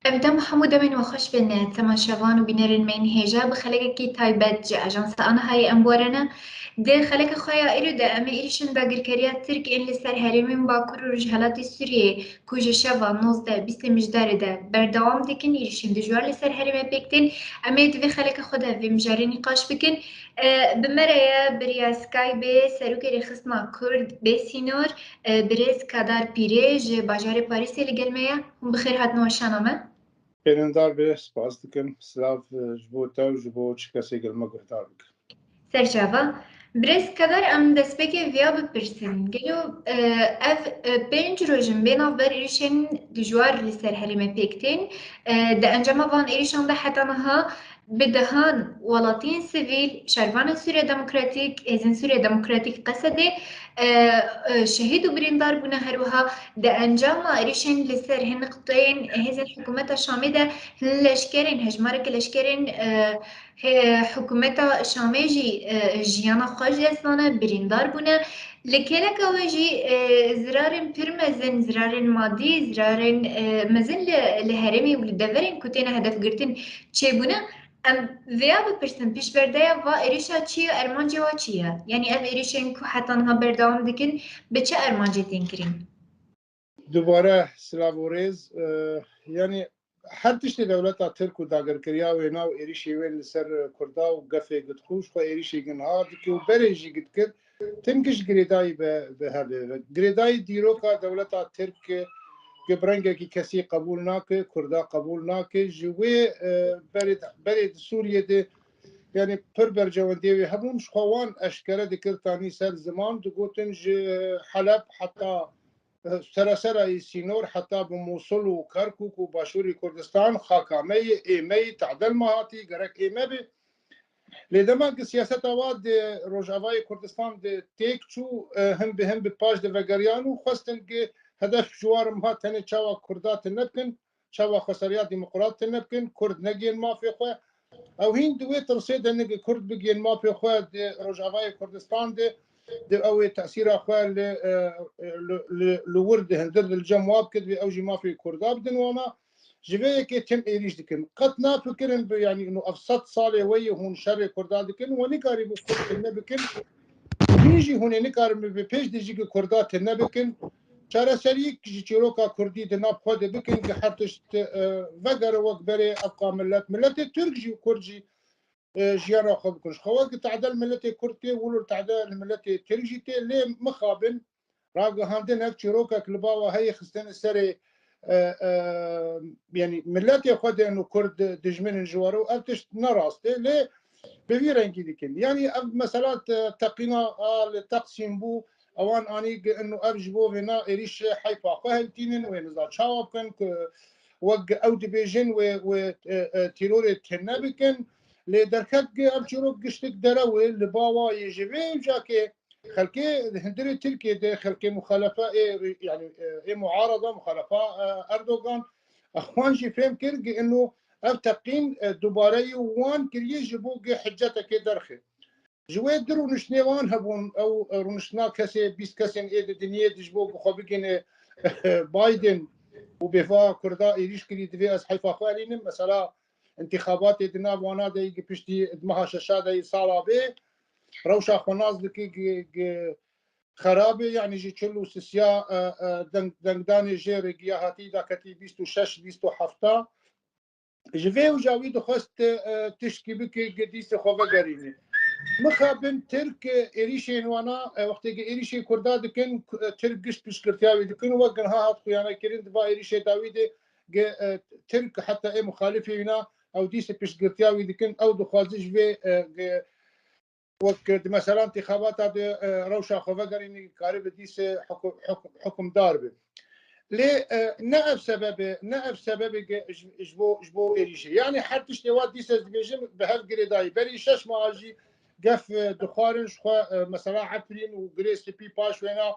ئەمدەم هەموو دەمێن وەخۆش بێنێ تەماشاوان و بینەرن مەین هێژە بە خەلێکێکی تایبەت جە ئەژانسە هەیە ئەم بۆرەنە دێ خەلێکە خۆیان ئێرەدا ئەمە ئێریشن داگیرکاریە ترک ئێن لەسەر هەرێمên باکوور û ڕۆژهەڵاتی Sûriyeyê ku ji şeva 19 mijdarê de berdewam dikin êrişên dijwar li ser herêmê pêk tên em ê divê xeleka xwe de vê mijarê nîqaş bikin. Bi me re ye biriya Skypê serokê rêxistina Kurd Bêsînor Birêz Kadar Pîrê ji bajarê Parîsê li gel me ye. Hûn bi xêr hatin weşana me. Pêrendar bê spas dikim silav ji bo te û ji bo çi kesê me guhdar bikim. Serçava Birêz Kadar em destpêkê viya bipirsin gelo ev 5 rojin bênavber êrişên dijwar li ser herêmê pêk tên di encama van êrişan de heta niha bi dehan welatiyên sivîl, şervanên Sûriya Demokratîk, Hêzên Sûriya Demokratîk Qesedê şehîd û birîndar bûne her wiha di encama êrişên li ser hin nuqteyên hêzên hikûmeta Şamê de hin leşkerên hejmareke leşkerên حکومتا شامê jî jiyana xwe ji destdane birîndar bûne li kêleka we jî zirarên pir mezin zirarên madî zirarên mezin li herêmê û li deverên ku têne hedefgirtin çêbûne em vêya bipirsin pêşberdeya va êrişa çi ye ermancê wa çi ye yanî ev êrişên ku heta niha berdewam dikin bi çi ermancê tên kirin Dubare silav û rêz yanî her tiştê dewleta Tirk û dagirkiriya wê nav êrişê wê li ser Kurda û gefê gitxûş xwe êrişê ginha dike û berê jî gitkir tinkiş girêdayî bi hevê girêdayî dîroka dewleta Tirk ki birengekî kesî qebûl nake Kurda qebûl nake ji wê berê di Sûriyê de yani pir bercewendiyê wê hebûn ji xwe wan eşkere dikir tanî ser ziman digotin ji Heleb heta سراسر سینور حتی به موصل و کرکوک و باشوری کردستان خاکامه ایمه تعدل ماهاتی گرک ایمه بی لیدما که سیاست آواد روجاوای کردستان ده تیک چو هم به پاش ده وگریان و خواستن که هدف جوار ما تنه چاوا کردات نبکن چاوا خساریات دموکرات نبکن کرد نگین مافی خواه او هین دوی ترسه ده نگه کرد بگین مافی خواه ده روجاوای کردستان ده او تاثير اخوان لورد هندر الجمواب كدبي او جي ما في كردا بدن وما جبيه كي تم ايريش دكن قد نا فكرن يعني انه افسد صالح وي هون شر كردا دكن وني كاري بو كرد نبكن نيجي هون نكار بيش ديجي كردا تنبكن شارع سريك جي چيروكا كردي دنا خود بكن كحرتش وغر وغبري ابقى ملت ترك جي كرجي جيانا خو بكونش خواك تعدل ملتي كرتي ولو تعدل ملتي ترجيتي لي مخابن راقو هاندن هك شروكا كلباوا هي خستن السري يعني ملتي خود انه كرد دجمن الجوارو ارتش نراستي لي بفيرن كيديكن يعني مثلا تقينا التقسيم بو اوان اني انه ابجبو هنا اريش حيفا فهمتينن وين زاد شاوب كان وق او دبيجن و تيرور تنبكن لی درکت اب چروک گشتک دروه لباوا يجبي جاكي خلكي هندري تركيا ده خلكي مخالفه يعني معارضه مخالفه اردوغان اخوان جي فهم كرج انه اب تقين دوباره وان كريه جبو حجتك درخي جوي درو نشنيوان هبون او رونشنا كسي بيس كسين ايد الدنيا دجبو خبيكين بايدن وبفا كردا ايريش كري دفي از حيفا خوالين مثلا انتخابات دنا وانا دي بيشتي دمها ششاده صالا بي روشا خناز دكي خرابه يعني جي تشلو سيا دنگدان جيريا هاتي دا كتي 26 27 جوي وجاوي دخست تشكي بكي قديس خوفا غريني مخابن ترك اريشين وانا وقت اريشي كردا دكن تركش بشكرتياوي دكن وقن ها هات خيانه كرين دبا اريشي داويد ترك حتى اي مخالفينا او ديس بشكرتياوي دكن او دخازج في وقت مثلا انتخابات روشا خوفا غريني قارب ديس حكم داربه ليه نأف سبب جبو إيريشي يعني حتى اشتوات ديس ديجم بهالجريداي بري شش ماجي قف دخارنش مثلا عفرين وجريس بي باش وينا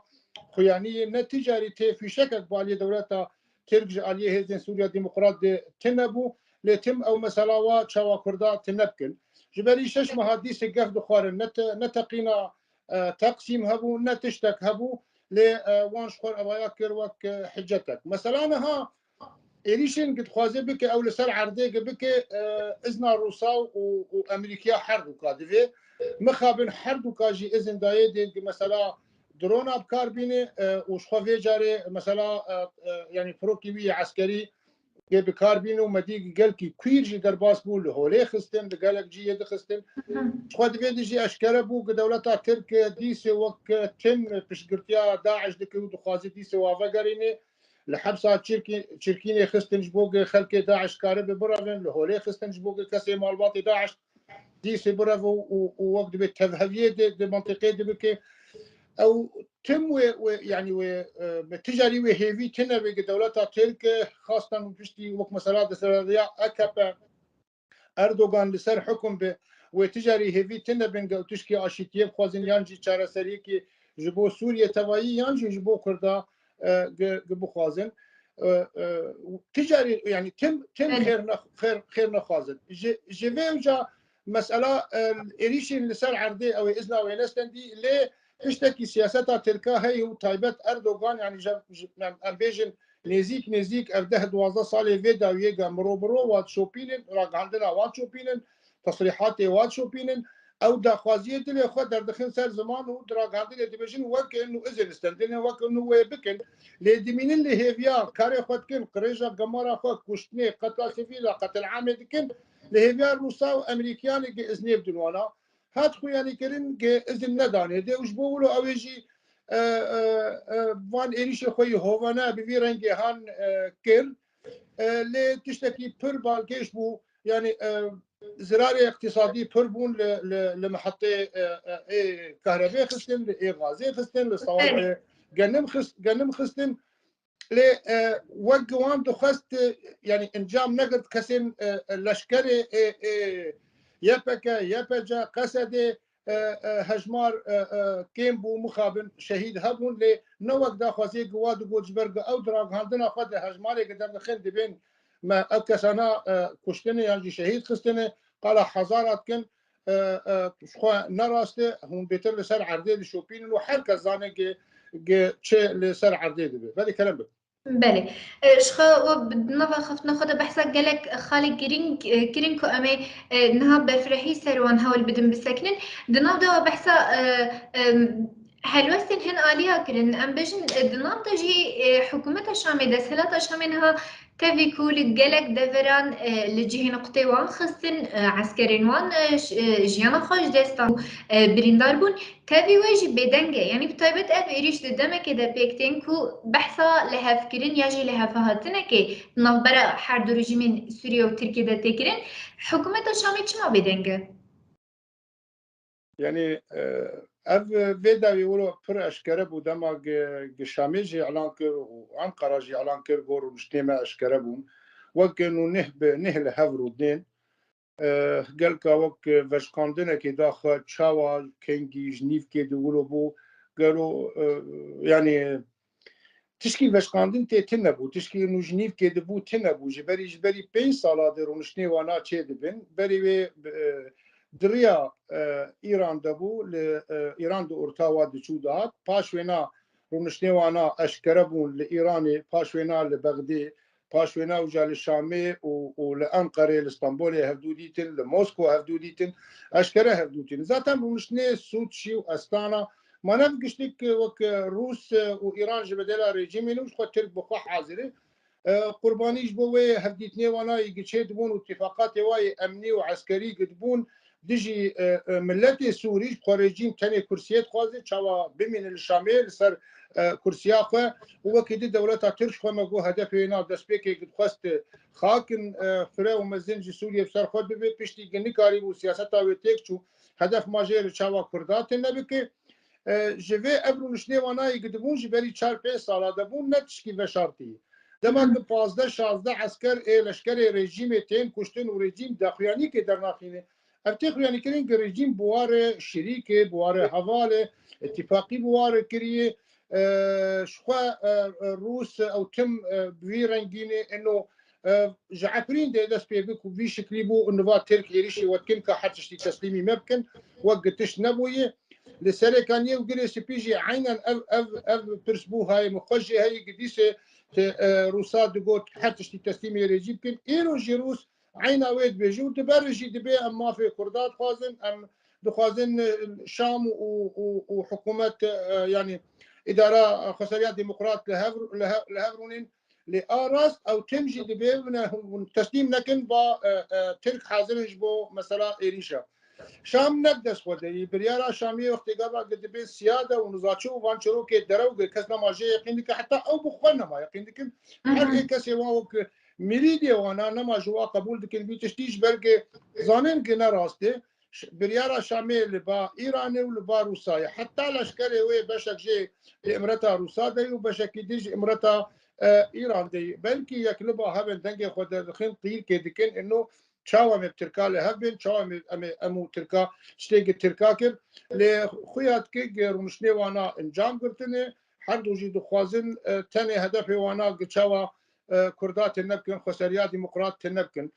خيانية نتيجة في شكل بالي دولتها ترجع عليه هزين سوريا ديمقراط تنبو لتم او مثلا وشوا كردا تنبكن جبري شش مهاديس قف دخارن نتقينا تقسيم هبو نتشتك هبو ل وانش خور ابايا كر وك حجتك مثلا ها إيريشن قد خوازي بك أو لسر عرضي بك إذن روسا وأمريكا حردوكا دفي مخابن حردوكا جي إذن دايدين مثلا درونا بكار بيني وشخوفي جاري مثلا يعني فروكيوي عسكري بكار بيني ومديق قالكي كوير جي درباس بول هولي خستن لقالك جي يد خستن شخوا دفي جي أشكره بو دولتا ترك ديسي وك تم بشقرتيا داعش دكي ودخوازي ديسي وافقريني لحبسات تشركيني خستن جبوق خلق داعش كارب برافن لهولي خستن جبوق كسي مالباطي داعش ديسي برافو ووقت بالتذهبية دي منطقة دي بكي او تم يعني تجاري وهيفي تنبي دولتها ترك خاصة بشتي وك مسألة دسرية أكبر أردوغان لسر حكم به وتجاري هيفي تنبي تشكي أشيتيب خوازن يانجي چارة سريكي جبو سوريا تبعي يانجي جبو كردا جبو خوازن تجاري يعني تم خير نخوازن جبه وجا مسألة إريشين لسر عرضي أو إذنا وينستن دي ليه تشتكي سياستها تركا هي وتايبت أردوغان يعني أمبيجن نزيك أفده دوازده سالي فيدا ويجا مرو وات شوبينن راق عندنا وات شوبينن تصريحات وات شوبينن أو دخوازية دل خود در دخل سر زمان ودراق عندنا دبجن وك إنه إذن استندنا وك إنه ويبكن لدمين اللي هيفيا كاري خود كن قريجا جمارة خود كشتني قتل سفيلة قتل عامد كن لهيفيا روسا وأمريكان جي إذن بدنوانا هات خویانی کردن که إذن ندانه ده وش بقولوا أوجي وان إيريش خوي هوانا بفيرنجي هان كر ل تشتكي بر بالكيش بو يعني زرار اقتصادي بر بون لمحطة كهرباء خستن لغازي خستن لصوالح جنم خستن ل وجوان دخست يعني انجام نقد كسن لشكري يبكا قصد هجمار كيم بو مخابن شهيد هبون لي نوك دا خوازي قواد وجبرغ او دراغ عندنا خد هجماري قدر خند بين ما اكسنا كشتني يعني شهيد خستني قال حزارات كن شخوا نراسته هم بيتر لسر عردي شوبين وحركه زانه تشي لسر عردي دي بالي كلام بك بله شخا بدنا خفت ناخد بحثك قالك خالي كرينكو أمي نها بفرحي سروان هول بدن بسكنن دنا دوا بحثا هلوستن هن آليها كرن أم بجن دنا تجي حكومة الشامي دسهلات الشامي نها تبي كول قالك دفران لجيه نقطة وان خصن عسكرين وان جيانا خوش دستان بريندار بون تبي واجي بدنجة يعني بطيبت أب إيريش ددما كده بيكتين كو بحثا لها فكرين يجي لها فهاتنا كي نظبرة حرد رجيمين سوريا وتركيا دا تكرين حكومة الشامي چما بدنجة؟ يعني اف فيدا يقولوا بر اشكره بودما شامي جي اعلان كر وانقره جي اعلان كر غور مجتمع اشكره بون وكانوا نهل هفرو دين قال كا وك فاشكاندنا كي داخل تشاوا كينجي جنيف كي يقولوا بو قالوا يعني تشكي فاشكاندن تي تنبو تشكي انه جنيف كي دبو تنبو جبري 5 سالا درونشني وانا تشي دبن بري دريا إيران دبو لإيران دو أرتاوا دچودات پاشوینا رونشنوانا أشكربون لإيراني پاشوینا لبغداد پاشوینا وجا للشامي ولأنقرة لإسطنبول هفدوديتن لموسكو هفدوديتن أشكره هفدوديتن ذاتا رونشني سوتشي وأستانا ما نفقشتك وك روس وإيران جبدلا ريجيمين وش خو ترك بخوا حاضره قربانيش بوي هفديتني وانا يجي دبون واتفاقات واي أمني وعسكري قدبون ديجي ملتي سوري خارجين تاني كرسيات خوازي تشاوا بمن الشامل سر كرسيا خو وكيد دولتا ترش خو مغو هدف هنا دسبيكي قد خست خاكن خرا ومزنج سوريا بسر خود به پشتي گني كاري و سياستا و تكچو هدف ماجر تشاوا كردات نبكي جوي ابرو نشني وانا يقدمون جبري 4 5 سالا دبون نتشكي وشارتي دما 15 16 عسكر لشكر رژیم تیم کشتن و رژیم داخلانی که در ناخینه افتخر يعني كرين رژیم بواره شريكه بواره حواله اتفاقي بواره كريه شخوا روس او تم بويرنجيني انه جعفرين ده دس بيبك وفي شكلي بو انه فات ترك يريشي وكن كحتشتي تسليمي ممكن وقتش نبويه لسري كان يوجري سبيجي عينا اف برسبو هاي مخجي هاي قديسه روسا دقوت حتى شتي تسليم يجيب كن إيرو جيروس عينا ويد بيجو دبرجي دبي أم ما في كردات خوازن أم دخوازن الشام وحكومة يعني إدارة خساريات ديمقراط لهفرونين لآراس أو تمشي دبي تسليم لكن با ترك حاضر بو مثلا إيريشا شام نقدس خودی بريارا شامي وقت قبل قد بين سياده ونزاتشو وان شروع كي درو كسنا ما جاي يقينك حتى او بخنا ما يقينك هر اي كسي واو مريدي وانا نما جوا قبول دكن بيتشتيش بلكي زانين كنا راستي بريارا شامي لبا ايراني ولبا روسيا حتى لشكري وي بشك جي لامرتا روسا دي وبشك ديج امرتا ايران دي بلكي يكلبا هبن دنگي خود خين طيل كي دكن انه چاوم ترکا له هبن چاوم امو ترکا شتيگ ترکا كر لخويات كي رومشني وانا انجام قرتني هر دوجي دخوازن تاني هدف وانا قچاوا كردات النبكن خساريات ديمقراط النبكن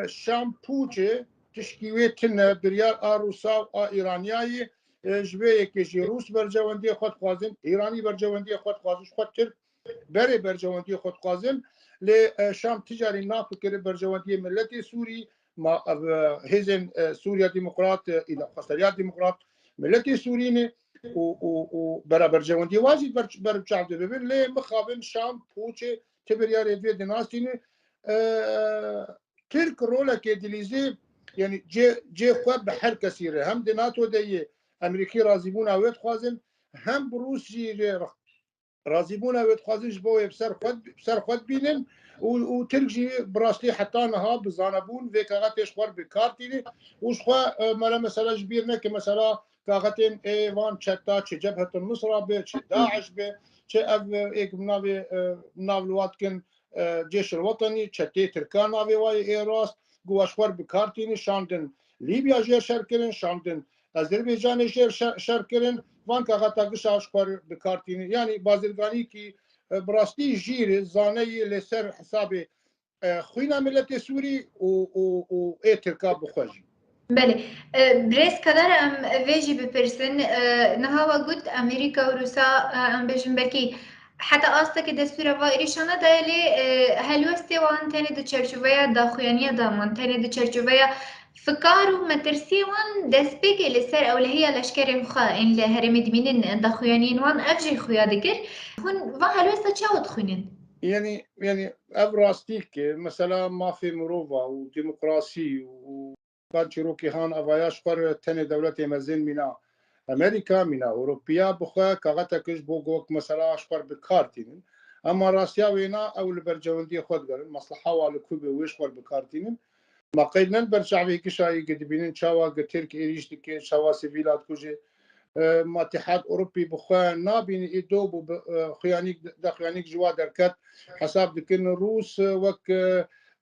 شامبوجي تشكيوي تن بريال روسا ايرانياي جبه كي روس برجواندي خود خوازن ايراني برجواندي خود خوازن خود ترك بري برجواندي خود خوازن لشام تجاري نافو كري برجوانتي ملتي سوري ما هزن سوريا ديمقراط الى خساريات ديمقراط ملتي سوريني و برجوانتي واجد برجع ببن لي مخابن شام بوچه تبريا ريدوي ديناستيني ترك رولا كيدليزي يعني جي خو بحر كثيره هم ديناتو دي امريكي رازيبون اوت خوازن هم بروسي رازيبونا ويتخازنش بو بسر خود بينن وترجي براسلي حتى نها بزانبون في كاغاتيش خور بكارتيني وشخوا مالا مسألة جبيرنا كمسألة كاغاتين ايوان تشتا تش جبهة النصرة بي تش داعش بي تش اف ايك بناوي الواتكن جيش الوطني تشتي تركانا في واي ايراس قواش خور بكارتيني شاندن ليبيا جير شركرن شاندن أذربيجان جير شركرن وان كاغاتا قشاش خور بكارتيني يعني بازرگاني كي براستي جير زاني لسر حسابي خوينا ملت سوري و اي تركا بخوجي بله بريس كدار ام فيجي ببرسن نهاوا قد امريكا وروسا ام بيجن بكي حتى أصلا كده سورة وإيرشانا دايلي هلوستي وان تاني دو چرچوبيا داخويانية دامان تاني دو چرچوبيا فكارو مترسي وان دسبيكي لسر أو لهي لشكرين خا إن لهرمي دمينين داخويانين وان أفجي خويا دكر هون وان هلوستا چاو دخوينين يعني ابراستيك مثلا ما في مروفا وديمقراسي وكان شروكي هان افاياش خور تاني دولة مزين منا امريكا منا اوروبيا بخوا كاغتا كش بوغوك مثلا اشقر بكارتين اما راسيا وينا او البرجوندي خود قال مصلحه والكوبي ويش خور بكارتين ما قيدنا البرشعبي كشاي قد بينين شاوا قترك ايريش دكين شاوا سيفيلات كوجي ما اتحاد اوروبي بخوا نابين ايدوب خيانيك دخيانيك جوا دركات حساب دكن روس وك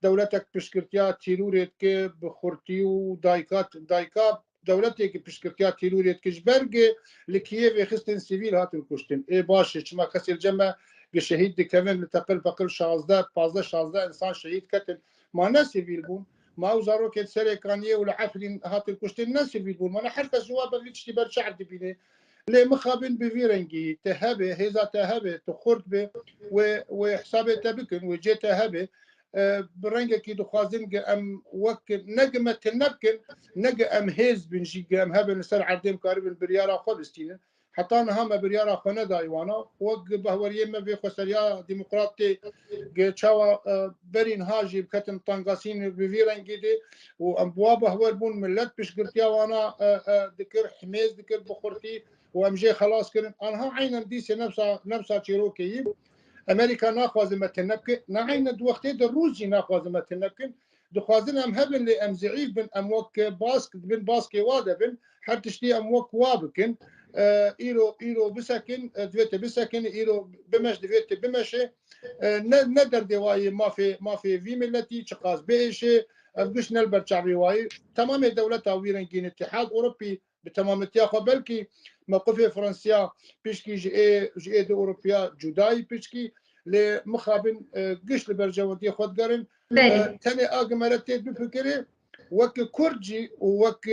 دولتك بشكرتيا تيلوريت كي بخورتي دايكا دولتك بشكرتيا تيلوريت كجبرج لكييف خستن سيفيل هاتن كشتن اي باش شما كسر جمع شهيد كمان لتقل بقل 15 انسان شهيد كتل ما ناس سيفيل بون ما وزارو كت سريكانيه ولا حفل هات الكشت الناس بيقول ما انا حركه جواب اللي تشتي شعب دبينه لي مخابن بفيرنجي تهبه هذا تهبه تخرد به وحسابه تبكن وجي تهبه برنجه كي دخازن ام وك نجمه النبكن نج ام هيز بنجي ام هبن سر عدم قريب البرياره خلصتين حتى انا هم برياره خنا دايوانا وق بهوريه في خسريا ديمقراطي جيتشاوا برين هاجي بكتن طنقاسين بفيران جدي وأبواب هو بون ملت بش قلتيا وانا ذكر حميز ذكر بخورتي وامجي خلاص كن انا عين ديسي نفسها تشيروكي امريكا ناخذ متنبك نعين دوختي الروسي ناخذ متنبك دخوازن ام هبن اللي ام زعيف بن اموك باسك بن باسكي وادا بن حتى تشتي اموك وابكن ايرو بسكن دويت بسكن ايرو بمش دويت بمش ندر دواي ما في في ملتي تشقاز بيشي افقش نلبر شعبي واي تمام دولتها ويرنجين اتحاد اوروبي بتمام تياخو بلكي موقف فرنسيا بيشكي جي دو اوروبيا جداي بيشكي لمخابن قش لبرجوانتي خود قرن تاني اقمرتي بفكري وك كردجي وك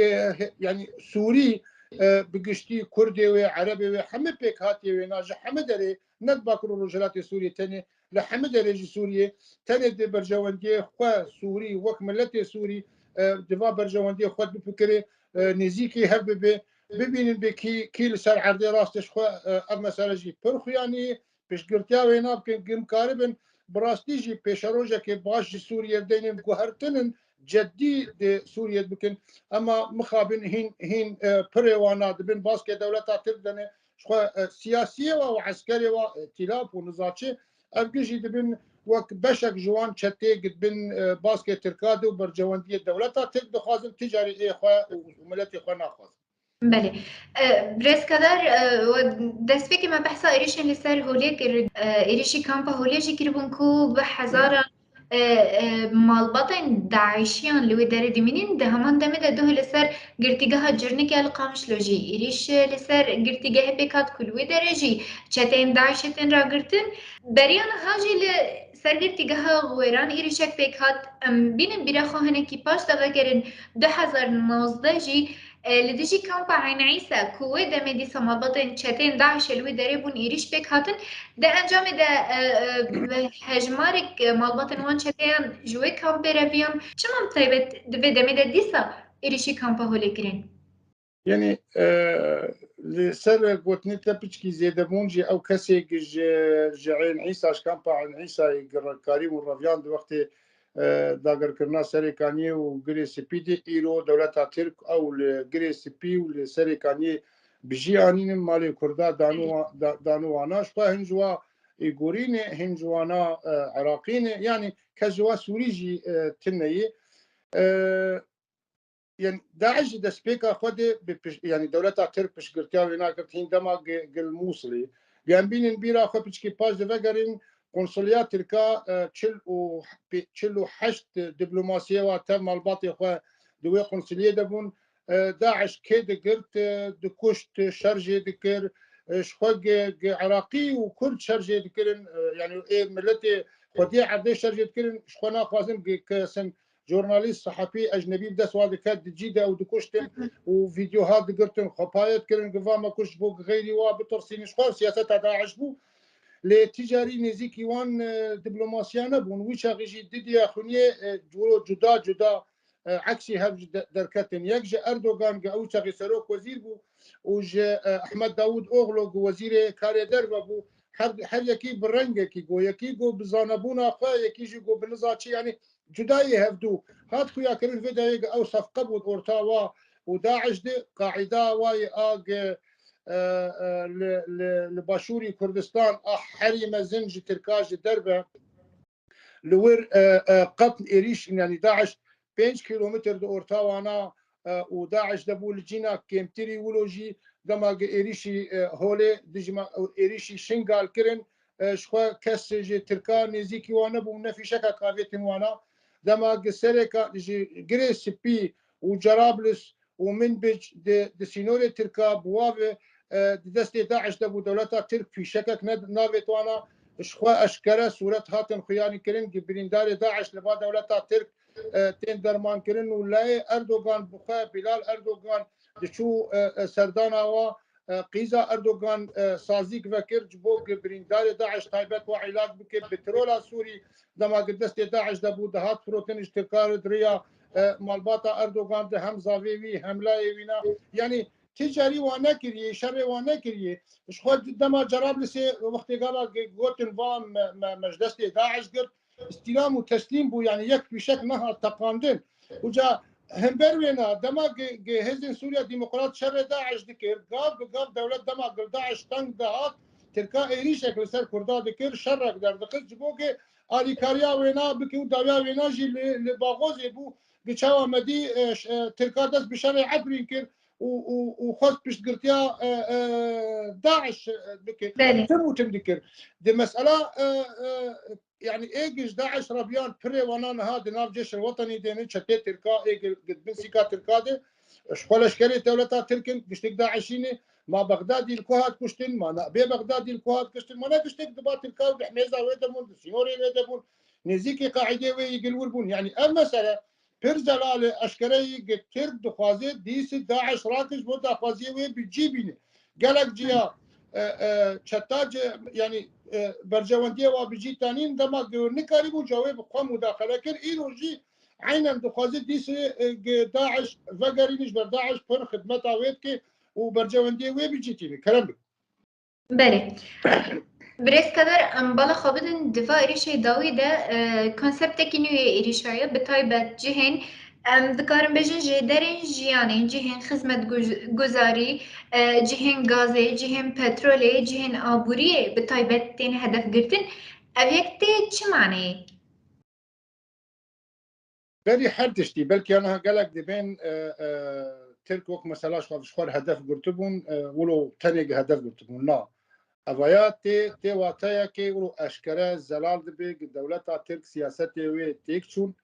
يعني سوري بقشتي كردي وعربي وحمد بيك هاتي وناجح حمد دري ند باكرو رجلات سوري تاني لحمد ريجي سوريا تند برجواندي خو سوري وك ملتي سوري دفا برجواندي خود بفكري نزيكي هب ببینن بکی کیل سر عرض راستش خو اب مثلا جی پر خویانی پیش گرتیا و اینا بکن کاربن براستی جی پیش روزه که باش سوریه دینن گوهرتنن جدی د سوریه بکن اما مخابن هین پروانات بن باسکه دولت تردنه خو سیاسیه و عسکری و ائتلاف و نزاچه افگیجی دبن وك بشك جوان شتي قد بن باسكي تركاد وبرجواندية الدولة ترد خازن تجاري إخوة وملتي إخوة ناخذ. بله برس كدار دست ما بحثا إيريشن لسر هوليك إيريشي كامبا هوليجي كربونكو بحزارة مالبطن داعشيان لوي دار دمينين ده همان دمه ده لسر قرتيجها جرنك القامش لوجي إيريش لسر قرتيجها بيكات كل وي درجي شتين داعشتين راقرتن بريان هاجي لسر قرتيجها غويران إيريشك بيكات بين بيرخو هنكي باش دغكرن 2019 جي لديجي كامبا عين عيسى كوي دا مدي سمابطن شتين داعش الوي داريبون إيريش بيك هاتن دا أنجام دا هجمارك مالبطن وان شتين جوي كامبا رافيام شمام طيبت دا مدى ديسا إيريشي كامبا هولي كرين يعني لسر قوتني تبتشكي زيادة بونجي أو كسي جعين عيسى كامبا عين عيسى يقرر كريم والرافيان دو وقت داگر کرنا سری کانی و گری سپی دی ایرو دولت ترک او گری سپی و سری کانی بجی آنین مالی کردا دانو آناش و هنجوا ایگورین هنجوانا عراقین يعني كجوا سوريجي تنيي يعني داعش دسبيكا خود يعني دولت ترك بشكرتيا وينا كرتين دما قل موصلي جنبين بيرا خو بشكي باج دفقرين قنصليات تركا تشلو حشت دبلوماسيه وتم الباطي خو دوي قنصليه دبون داعش كيد قرت دكوشت شرجي ذكر شخوق عراقي وكرد شرجي ذكرن يعني ملتي خدي عبد شرجي ذكرن شخونا خازن كسن جورناليست صحفي اجنبي بدس وهذا كاد جيده او دكوشتن وفيديوهات قرتن خبايات كرن قفا كوش بوك غيري وبترسين شخوار سياسات داعش بو لتجاري نزيكي وان دبلوماسيانا بون ويشا غيجي ديدي اخونيه جدا عكسي هف دركتن يكجا اردوغان او شاغي سروك وزير بو وج احمد داوود اوغلو وزير كاري دربا بو هر يكي برنگه كي جو يكي جو بزانبونا خا يكي جو بنزاچي يعني جداي هفدو هات خويا كرن فيدا او صفقه بو اورتاوا وداعش دي قاعده واي اج لباشوري كردستان حريم زنج تركاج دربه لور قطن إيريش يعني داعش 5 كيلومتر دو اورتاوانا وداعش دبو الجينا كيمتري ولوجي دما إيريشي هولي دجما إيريشي شنغال كرن شخوا كس جي تركا نزيكي وانا بو نفي شكا كافيتن وانا دما سركا جي غريس بي وجرابلس ومن بج دي سينوري تركا بوافي دستي داعش دبو دولتا ترك في شكك نافت وانا شخوا اشكره صورت هاتن خياني كرن بريندار داعش لبا دولتا ترك تين درمان كرن ولا اردوغان بخا بلال اردوغان دشو سردانا و قيزا اردوغان سازيك فكر جبوك بريندار داعش تايبت وعلاج بك بترولا سوري دما قدست داعش دبو دهات فروتن اشتكار دريا مالباتا اردوغان ده هم زاويوي حمله وينا يعني تجاري وانا كريه شر وانا كريه مش خود دما جراب لسي وقت قال قلت نظام مجلس داعش قلت استلام وتسليم بو يعني يكفي شك نها تقاندن وجا همبروينا دما هزن سوريا ديمقراط شر داعش ذكر قاب دولة دما قل داعش تنق دهات تركا ايريشك لسر كردا ذكر شرك در دخل جبوكي آليكاريا وينا بكي وداويا وينا جي لباغوزي بو بچاوا مدي تركا دس بشر عبرين كر وخاص باش قرتيا داعش بكي تم ذكر دي مسألة يعني ايجش داعش ربيان بري ونان هذا ناف الجيش الوطني ديني شتيت تركا ايجل قد بنسيكا تركا دي شخول اشكالي دولتا تركن قشتك داعشيني ما بغدادي الكوهات كشتن ما نقبي بغدادي الكوهات كشتن ما نقشتك دبا تركا وحميزة ويدمون سيوري ويدمون نزيكي قاعدة ويقل وربون يعني المسألة پرزلال اشکری گتر دخوازه دیس داعش راکش بود دخوازه و بجیبینه گلک جیا چتاج يعني برجوانديه وبجيتانين دما نكاري بو جواب قام مداخله كر ايروجي عينا دخوازي ديس داعش فقرينش برداعش بر خدمتها ويبكي وبرجوانديه وبجيتيني كلام بله بريس كدر ام بالا خابدن دفاع إيريشي داوي ده كونسبت كينيو إيريشايا بتايبة جهن ام دكارن بجن جدرين جيانين جهن خدمت گزاري جهن غازي جهن بترولي جهن آبوري بتايبة تين هدف گرتن اويكتي چه معنی؟ بري حرتشتي بلكي انا قالك دبين ترك وك مثلا شخور هدف قرتبون ولو تاني هدف قرتبون لا اویا تی واتایا که ولو اشکره زلال دبی دولتا ترک سیاستی وی تیک چون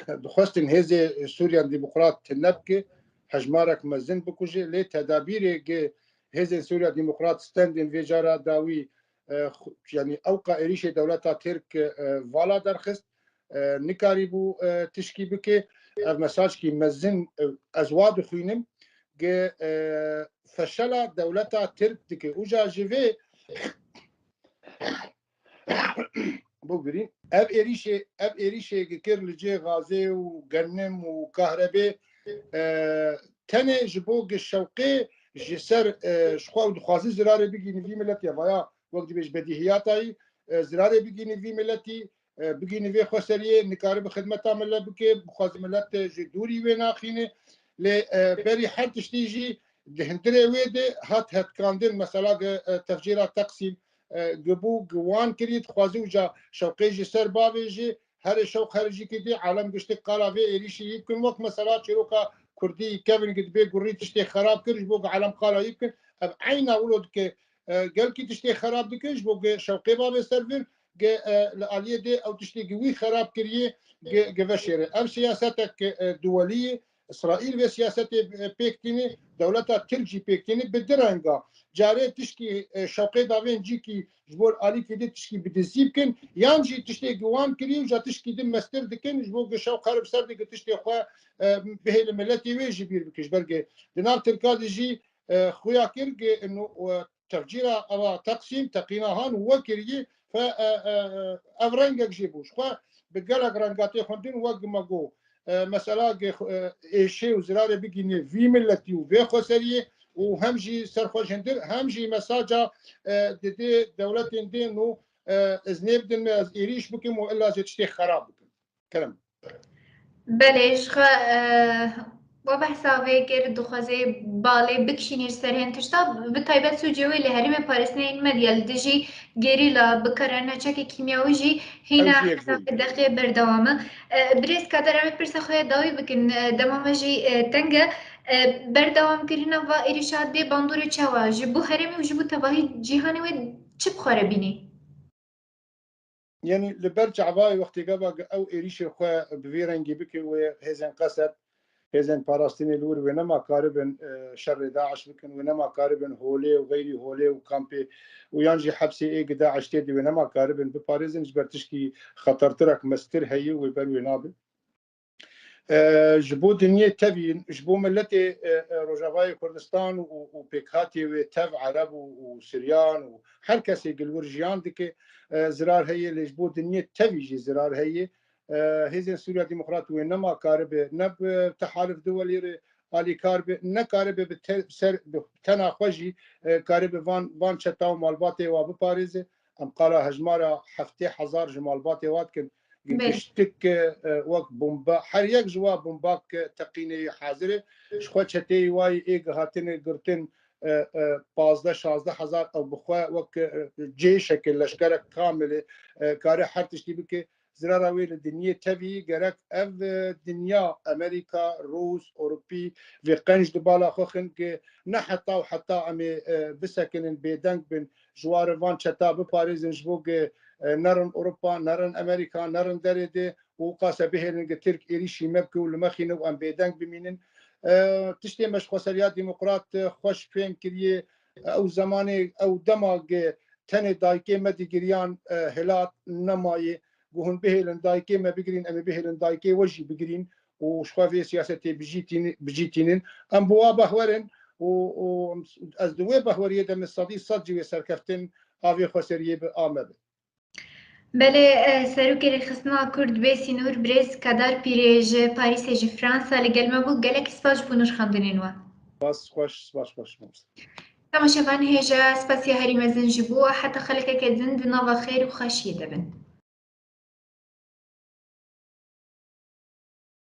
دخواستن هزي سوريا ديمقراط تنبكي حجمارك مزن بكوجي لي تدابير هزي سوريا ديمقراط ستاندين في جارة داوي يعني اوقع اريشي دولتا ترك فالا درخست نكاريبو تشكي بكي مساج كي مزن ازواد خوينم فشلا دولتا ترك دكي اوجا جيفي بگیریم اب ایریشه که کر لجه غازه و گرنم و کهربه تنه جبوگ شوقی جسر شخوا و دخوازی زراره بگینی وی ملتی ویا وقتی بیش بدیهیاتایی زراره بگینی وی ملتی بگینی وی خسریه نکاره به خدمت عمله بکه بخواز ملت جدوری و ناخینه لی بری هر تشتیجی دهندره ویده هات کاندن مثلا تفجیرات تقسیم گبو گوان کرید خوازی وجا شوقی جی سر باوی جی هر شوق خارجی کدی عالم گشت قلاوی ایریشی یمکن وقت مثلا چروکا کردی کبن قد بی گوری تشتی خراب کرد بوق عالم قلا یمکن اب عین اولود که قال کی تشتی خراب دکش بوق شوقی باوی سرفر لآلیه دی او تشتی گوی خراب کریه گوشیره ام سیاستک دولیه اسرائیل و سیاست پیکتینی دولتا ترجی پیکتینی بدرنگا جاره تشکی شوقی داوین جی کی جبور آلی که دی تشکی بدزیب کن یان جی تشتی گوان کری و جا تشکی دی مستر دکن جبور شوق خرب سر دی تشتی خواه بهیل ملتی وی جی بیر بکش برگه دنار ترکادی جی خویا کرگه انو تفجیرا او تقسیم تقینا هان وکریه فا افرنگک جی بوش خواه بگلک رنگاتی خوندین وگ مگو مثلا ایشه و زراره بگینه وی ملتی و وی خسریه و همجی سرخوش هندر همجی مساجا دیده دولت هندین نو از نبدن از ایریش بکم و الا جتشتی خراب بکم کلم بلش و بحثاوی گر دخوازه باله بکشینیر سرهن تشتا بتایبت سوجوی لهرم پارسنه این مدیال دجی گریلا بکرن چک کیمیاوی جی هینا حساب دقیق بردوامه بریز کادر امی پرسا خواه داوی بکن دمامه جی تنگه بردوام کرنا و ایریشاد دی باندور چوا جبو هرمی و جبو تواهی جیهانی و چه بخواره بینی؟ يعني لبرجع باي وقت قبل او ايريش خو بفيرنجي بكي وهزن قصد هزن باراستيني لور ونما قاربن شر داعش بكن ونما قاربن هولي وغيري هولي وكامبي ويانجي حبسي اي داعش تيدي ونما قاربن بباريزن جبرتشكي خطرترك مستر هي ويبرو نابل جبو دنيا تبين جبو ملتي روجافاي كردستان وبيكهاتي وتف عرب وسريان وهر كسي قلور جيان ديكي زرار هي اللي جبو دنيا تبيجي زرار هي هزين سوريا ديمقراط وينما كارب نب تحالف دولي آلی کار به نکاره به سر تناخوجی کاره به وان چتاو مالباتی و بپاریزه ام قالا هجمارا 7000 جمالباتی وات کن گشتک وقت بمبا هر یک جوا بمباک تقینی حاضره شخوا چتی وای ایگ هاتن گرتن 15-16 او بخوا وقت جيش شكل لشكر كامل كاره هر تشتي بك زرارة ويل الدنيا تبي جرك اف دنيا امريكا روس اوروبي في قنج دبالا خوخن ك نحطا وحتى امي بسكن بيدنك بن جوار فان شتا بباريس جبوك نرن اوروبا نرن امريكا نرن دريدي وقاس به ترك ايريشي مبكي ولمخين وام بيدنك بمينن تشتي مش خسريات ديمقراط خوش فين كريه او زماني او دماغ تنه دايكي مدي جريان هلات نماي وهن بهلن دايكي ما بيجرين ام بهلن دايكي وجي بيجرين وشخوا في سياستي بجيتين ام بوابه ورن و از دوی بهوریه دم صدی صد جوی سرکفتن آوی خسریه به آمده. بله سروکی خستنا کرد به سینور برز کدار پیریج پاریس جی فرانسا لگل ما بو گلک سپاس بونش خواندنین و باس خوش ممس. تماشاوان هجا سپاسی هری مزن جبو حتی خلک که زند نوا خیر و خشیده بن.